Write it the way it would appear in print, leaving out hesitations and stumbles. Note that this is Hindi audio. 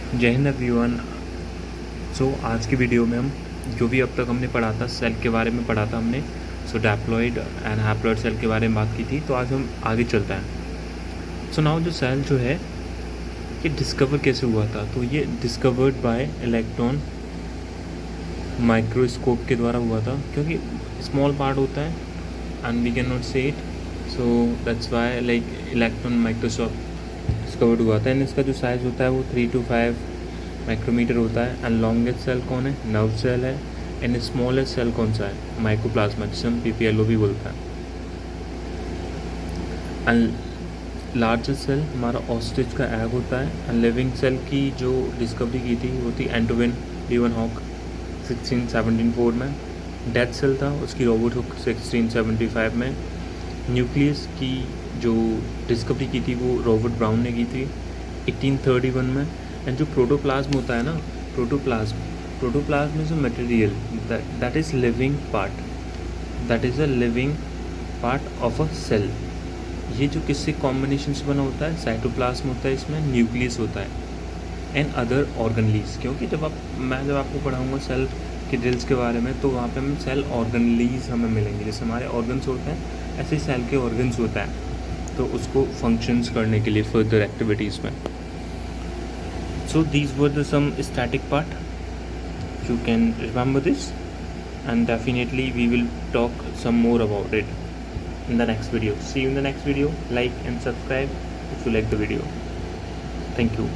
जय हिंद एवरीवन। सो आज की वीडियो में हम जो भी अब तक हमने पढ़ा था सेल के बारे में पढ़ा था हमने। सो डैप्लॉइड एंड हैप्लॉइड सेल के बारे में बात की थी। तो आज हम आगे चलते हैं। सो नाउ जो सेल जो है ये डिस्कवर कैसे हुआ था, तो ये डिस्कवर्ड बाय इलेक्ट्रॉन माइक्रोस्कोप के द्वारा हुआ था, क्योंकि स्मॉल पार्ट होता है and we can not see it. So that's why like electron microscope discovered हुआ था। एंड इसका जो साइज़ होता है वो 3 to 5 माइक्रोमीटर होता है। एंड लॉन्गेस्ट सेल कौन है? नर्व सेल है। एंड स्मॉलेस्ट सेल कौन सा है? माइक्रोप्लाज्मा, जिसे हम पीपीएलओ भी बोलते हैं। एंड लार्जेस्ट सेल हमारा ऑस्ट्रिच का एग होता है। एंड लिविंग सेल की जो डिस्कवरी की थी वो थी एंटोविन लीवनहॉक 1674 में। डेथ सेल था उसकी रॉबर्ट हुक 1675 में। न्यूक्लियस की जो डिस्कवरी की थी वो रॉबर्ट ब्राउन ने की थी 1831 में। एंड जो प्रोटोप्लाज्म होता है ना, protoplasm is a material that is living part, that is a living part of a cell. ये जो किससे कॉम्बिनेशन से बना होता है? साइटोप्लाज्म होता है, इसमें न्यूक्लियस होता है एंड अदर ऑर्गनलीज। क्योंकि जब आपको पढ़ाऊँगा सेल के ड्रिल्स के बारे में, तो वहाँ पे हम सेल ऑर्गनलीज हमें मिलेंगे। जैसे हमारे ऑर्गन्स होते हैं ऐसे सेल के ऑर्गन्स होता है, तो उसको फंक्शंस करने के लिए फर्दर एक्टिविटीज़ में। So these were the some static part, you can remember this and definitely we will talk some more about it in the next video. See you in the next video. Like and subscribe if you like the video. Thank you.